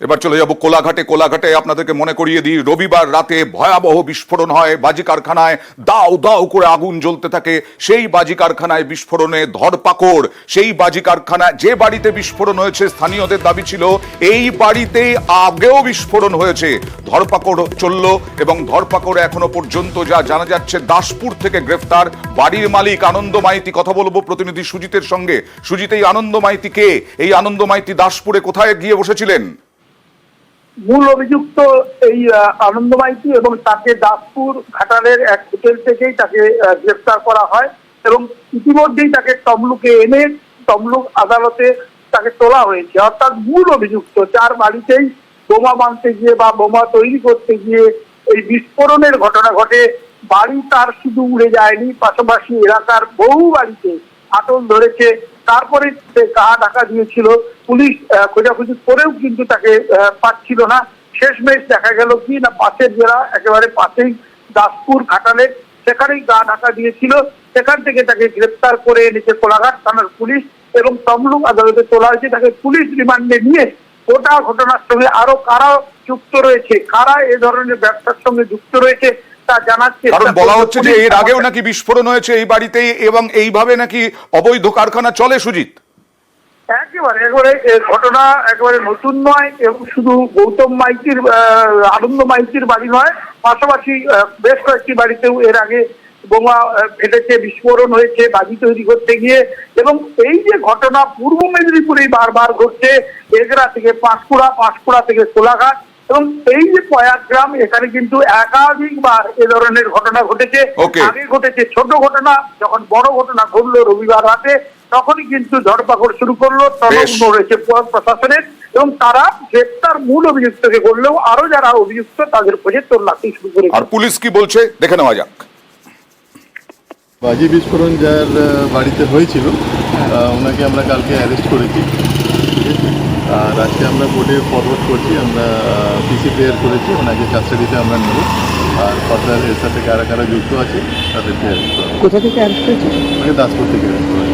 এবার চলে যাব কোলাঘাটে। কোলাঘাটে আপনাদেরকে মনে করিয়ে দিই, রবিবার রাতে ভয়াবহ বিস্ফোরণ হয় বাজি কারখানায়। দাউ দাউ করে আগুন জ্বলতে থাকে। সেই বাজি কারখানায় বিস্ফোরণে ধরপাকড়। সেই বাজি কারখানা, যে বাড়িতে বিস্ফোরণ হয়েছে, স্থানীয়দের দাবি ছিল এই বাড়িতেই আগেও বিস্ফোরণ হয়েছে। ধরপাকড় চলল এবং ধরপাকড়ে এখনো পর্যন্ত যা জানা যাচ্ছে, দাসপুর থেকে গ্রেফতার বাড়ির মালিক আনন্দ মাইতি। কথা বলবো প্রতিনিধি সুজিতের সঙ্গে। সুজিত, এই আনন্দ মাইতি কে? এই আনন্দ মাইতি দাসপুরে কোথায় গিয়ে বসেছিলেন? মূল অভিযুক্ত এই আনন্দ মাইতি, এবং তাকে দাসপুর ঘাটালের এক হোটেল থেকেই তাকে গ্রেফতার করা হয় এবং ইতিমধ্যেই তাকে তমলুকে এনে তমলুক আদালতে তাকে তোলা হয়েছে। অর্থাৎ মূল অভিযুক্ত, যার বাড়িতেই বোমা বাঁধতে গিয়ে বা বোমা তৈরি করতে গিয়ে এই বিস্ফোরণের ঘটনা ঘটে। বাড়ি তার শুধু উড়ে যায়নি, পাশাপাশি এলাকার বহু বাড়িতে আটল ধরেছে। তারপরে সে গা ঢাকা দিয়েছিল, পুলিশ খোঁজাখুঁজি করেও কিন্তু তাকে পাচ্ছিল না। শেষমেশ দেখা গেল কি না, পাশের জেলা, একেবারে পাশেই দাসপুর ঘাটালে, সেখানেই গা ঢাকা দিয়েছিল। সেখান থেকে তাকে গ্রেপ্তার করে এনেছে কোলাঘাট থানার পুলিশ এবং তমলুক আদালতে তোলা হয়েছে। তাকে পুলিশ রিমান্ডে নিয়ে গোটা ঘটনার সঙ্গে আরো কারা যুক্ত রয়েছে, কারা এ ধরনের ব্যবসার সঙ্গে যুক্ত রয়েছে তা জানাচ্ছে। কারণ বলা হচ্ছে যে এর আগেও নাকি বিস্ফোরণ হয়েছে এই বাড়িতেই এবং এইভাবে নাকি অবৈধ কারখানা চলে। সুজিত, একেবারে ঘটনা একেবারে নতুন নয় এবং শুধু গৌতম মাইতির, আনন্দ মাইতির বাড়ি নয়, পাশাপাশি বেশ কয়েকটি বাড়িতেও এর আগে বোমা ফেটেছে, বিস্ফোরণ হয়েছে বাজি তৈরি করতে গিয়ে। এবং এই যে ঘটনা পূর্ব মেদিনীপুরেই বারবার ঘটছে, এগরা থেকে পাঁশকুড়া, পাঁশকুড়া থেকে কোলাঘাট এবং এই যে পয়াগ্রাম, এখানে কিন্তু একাধিকবার এ ধরনের ঘটনা ঘটেছে। আগে ঘটেছে ছোট ঘটনা, যখন বড় ঘটনা ঘটলো রবিবার রাতে, তখনই কিন্তু ধরপাকড় শুরু করলো। তদন্ত রয়েছে প্রশাসনের এবং তারা গ্রেপ্তার মূল অভিযুক্তকে করলেও আরো যারা অভিযুক্ত তাদের খোঁজে তল্লাশি শুরু করে। আর পুলিশ কি বলছে দেখে নেওয়া যাক। বাজি বিস্ফোরণ যার বাড়িতে হয়েছিল ওনাকে আমরা কালকে অ্যারেস্ট করেছি, আর আজকে আমরা কোর্টে ফরওয়ার্ড করছি। আমরা পিসি প্রেয়ার করেছি, ওনাকে কাস্টাডিতে আমরা নেব। আর ফার্দার এর সাথে কারা কারা যুক্ত আছে তাদেরকে অ্যারেস্ট করা। কোথা থেকে অ্যারেস্ট হয়েছে? ওনাকে দাসপুর থেকে অ্যারেস্ট করা।